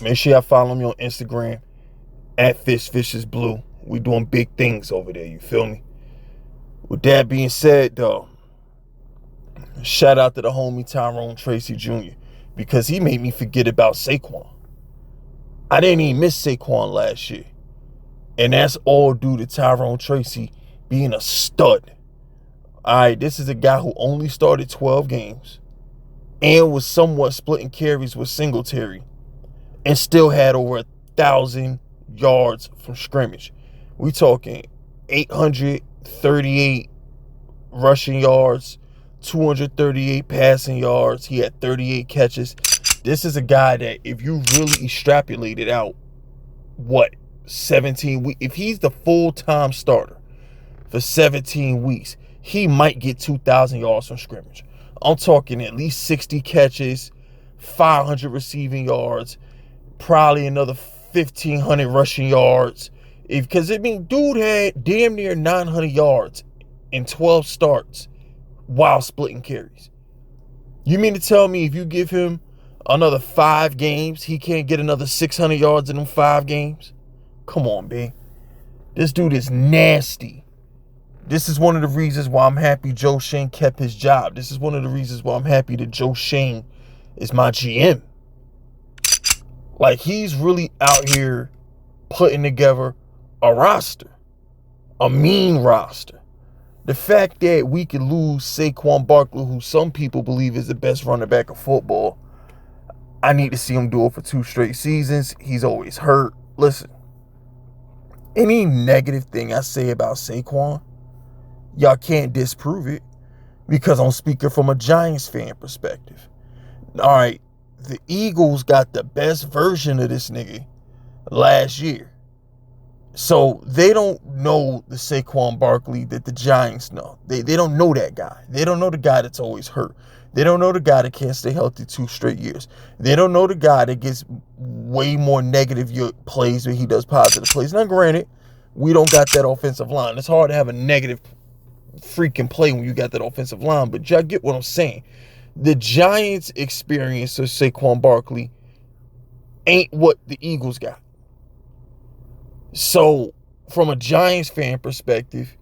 Make sure y'all follow me on Instagram at FiskViciousBlue. We doing big things over there, you feel me? With that being said, though, shout out to the homie Tyrone Tracy Jr. because he made me forget about Saquon. I didn't even miss Saquon last year. And that's all due to Tyrone Tracy being a stud. All right, this is a guy who only started 12 games and was somewhat splitting carries with Singletary and still had over 1,000 yards from scrimmage. We talking 838 rushing yards, 238 passing yards. He had 38 catches. This is a guy that if you really extrapolated out, 17 weeks, if he's the full-time starter for 17 weeks, he might get 2,000 yards from scrimmage. I'm talking at least 60 catches, 500 receiving yards, probably another 1,500 rushing yards. Because, dude had damn near 900 yards in 12 starts while splitting carries. You mean to tell me if you give him another 5 games, he can't get another 600 yards in them 5 games? Come on, B. This dude is nasty. This is one of the reasons why I'm happy Joe Schoen kept his job. This is one of the reasons why I'm happy that Joe Schoen is my GM. Like, he's really out here putting together a roster. A mean roster. The fact that we could lose Saquon Barkley, who some people believe is the best running back of football, I need to see him do it for 2 straight seasons. He's always hurt. Listen, any negative thing I say about Saquon, y'all can't disprove it because I'm speaking from a Giants fan perspective. All right, the Eagles got the best version of this nigga last year. So they don't know the Saquon Barkley that the Giants know. They don't know that guy. They don't know the guy that's always hurt. They don't know the guy that can't stay healthy 2 straight years. They don't know the guy that gets way more negative plays than he does positive plays. Now, granted, we don't got that offensive line. It's hard to have a negative freaking play when you got that offensive line, but y'all get what I'm saying. The Giants' experience of Saquon Barkley ain't what the Eagles got. So, from a Giants fan perspective,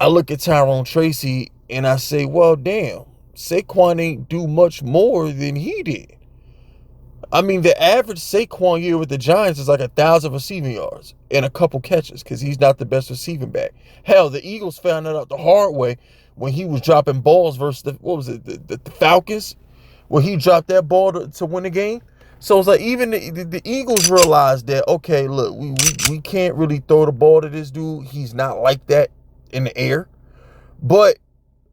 I look at Tyrone Tracy and I say, well, damn, Saquon ain't do much more than he did. I mean, the average Saquon year with the Giants is like 1,000 receiving yards and a couple catches because he's not the best receiving back. Hell, the Eagles found that out the hard way when he was dropping balls versus the Falcons, when he dropped that ball to win the game. So it's like even the Eagles realized that, okay, look, we can't really throw the ball to this dude. He's not like that in the air. But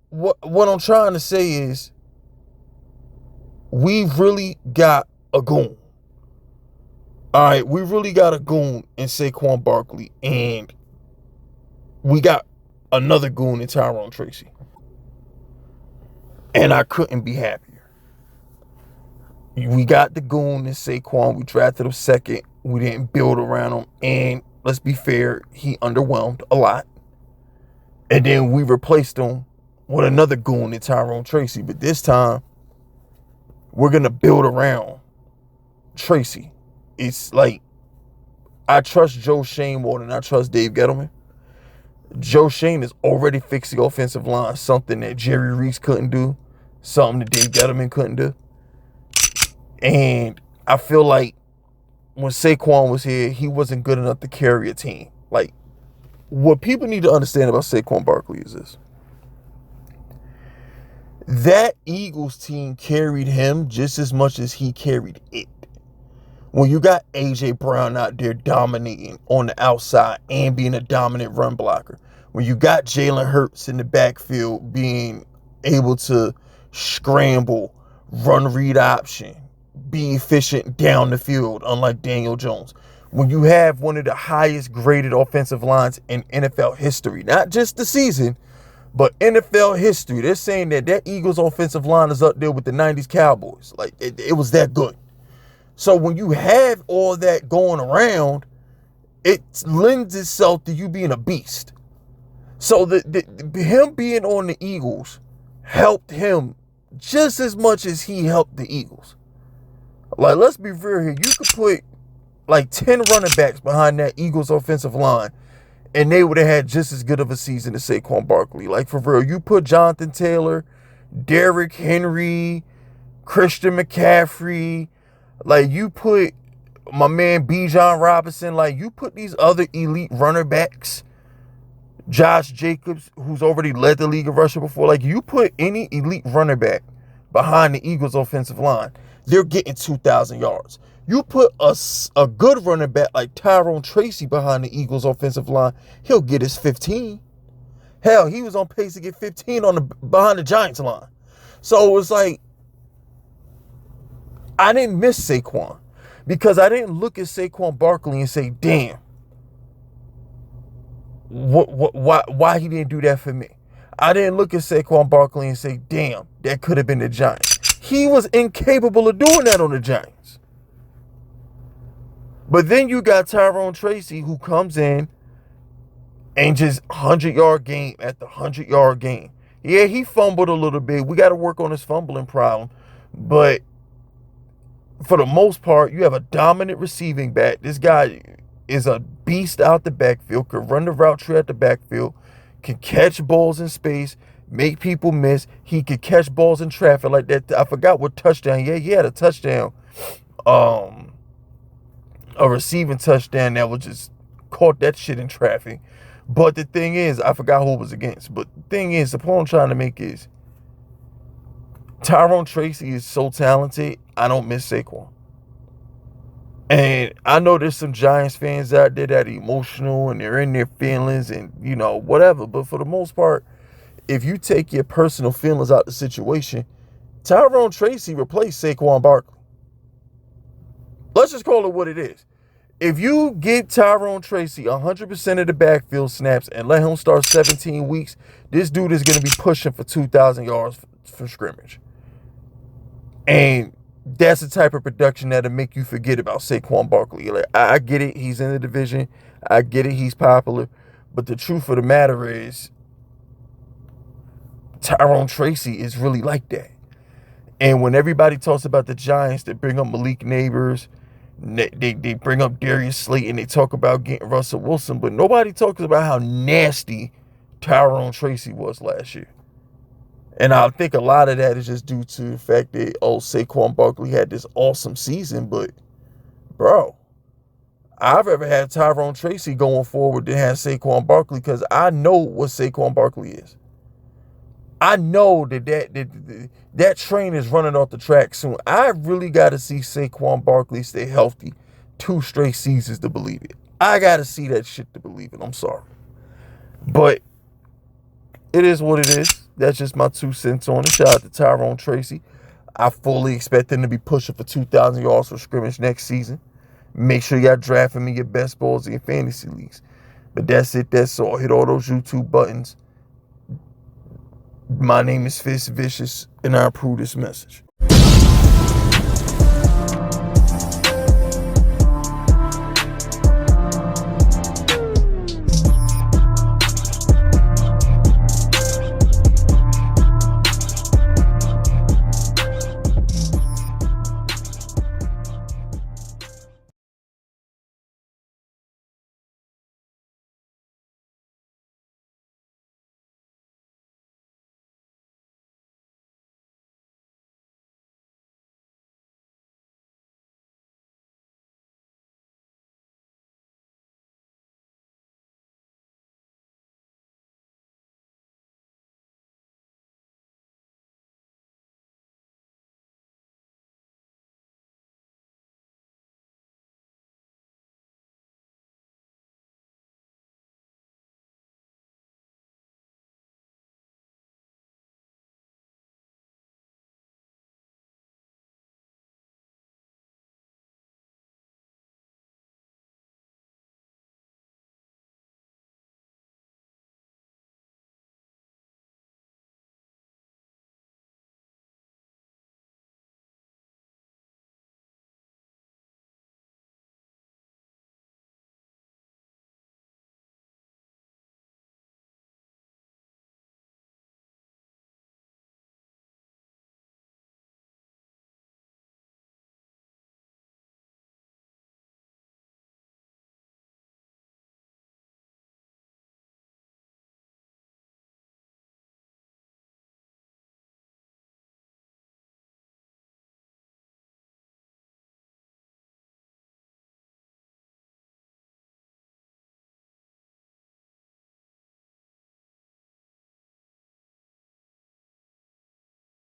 what I'm trying to say is we've really got a goon. All right, we really got a goon in Saquon Barkley, and we got another goon in Tyrone Tracy. And I couldn't be happier. We got the goon in Saquon. We drafted him second. We didn't build around him. And let's be fair, he underwhelmed a lot. And then we replaced him with another goon in Tyrone Tracy. But this time, we're going to build around Tracy. It's like, I trust Joe Schoen more than I trust Dave Gettleman. Joe Schoen is already fixed the offensive line, something that Jerry Reese couldn't do, something that Dave Gettleman couldn't do. And I feel like when Saquon was here, he wasn't good enough to carry a team. Like, what people need to understand about Saquon Barkley is this. That Eagles team carried him just as much as he carried it. When you got A.J. Brown out there dominating on the outside and being a dominant run blocker. When you got Jalen Hurts in the backfield being able to scramble, run read option, be efficient down the field, unlike Daniel Jones. When you have one of the highest graded offensive lines in NFL history, not just the season, but NFL history. They're saying that Eagles offensive line is up there with the 90s Cowboys. Like, it was that good. So when you have all that going around, it lends itself to you being a beast. So him being on the Eagles helped him just as much as he helped the Eagles. Like, let's be real here. You could put like 10 running backs behind that Eagles offensive line, and they would have had just as good of a season as Saquon Barkley. Like, for real, you put Jonathan Taylor, Derrick Henry, Christian McCaffrey, like, you put my man Bijan Robinson, like, you put these other elite runner backs, Josh Jacobs, who's already led the league in rushing before, like, you put any elite runner back behind the Eagles offensive line, they're getting 2,000 yards. You put a good running back like Tyrone Tracy behind the Eagles offensive line, he'll get his 15. Hell, he was on pace to get 15 behind the Giants line. So it was like, I didn't miss Saquon because I didn't look at Saquon Barkley and say, damn, why he didn't do that for me. I didn't look at Saquon Barkley and say, damn, that could have been the Giants. He was incapable of doing that on the Giants. But then you got Tyrone Tracy, who comes in and just 100-yard game after 100-yard game. Yeah, he fumbled a little bit. We got to work on his fumbling problem. But for the most part, you have a dominant receiving back. This guy is a beast out the backfield, can run the route tree at the backfield, can catch balls in space, make people miss. He could catch balls in traffic like that. I forgot what touchdown. Yeah, he had a touchdown. A receiving touchdown that was just caught that shit in traffic. But the thing is, I forgot who it was against. But the thing is, the point I'm trying to make is, Tyrone Tracy is so talented, I don't miss Saquon. And I know there's some Giants fans out there that are emotional and they're in their feelings and, you know, whatever. But for the most part, if you take your personal feelings out the situation, Tyrone Tracy replaced Saquon Barkley. Let's just call it what it is. If you get Tyrone Tracy 100% of the backfield snaps and let him start 17 weeks, this dude is going to be pushing for 2,000 yards for scrimmage. And that's the type of production that'll make you forget about Saquon Barkley. Like, I get it, he's in the division. I get it, he's popular. But the truth of the matter is, Tyrone Tracy is really like that. And when everybody talks about the Giants, they bring up Malik Neighbors, they bring up Darius Slayton, they talk about getting Russell Wilson, but nobody talks about how nasty Tyrone Tracy was last year. And I think a lot of that is just due to the fact that, Saquon Barkley had this awesome season, but, bro, I've ever had Tyrone Tracy going forward than have Saquon Barkley because I know what Saquon Barkley is. I know that train is running off the track soon. I really got to see Saquon Barkley stay healthy 2 straight seasons to believe it. I got to see that shit to believe it. I'm sorry. But it is what it is. That's just my 2 cents on it. Shout out to Tyrone Tracy. I fully expect him to be pushing for 2,000 yards for scrimmage next season. Make sure y'all draft him in your best balls in your fantasy leagues. But that's it. That's all. Hit all those YouTube buttons. My name is FiskVicious, and I approve this message.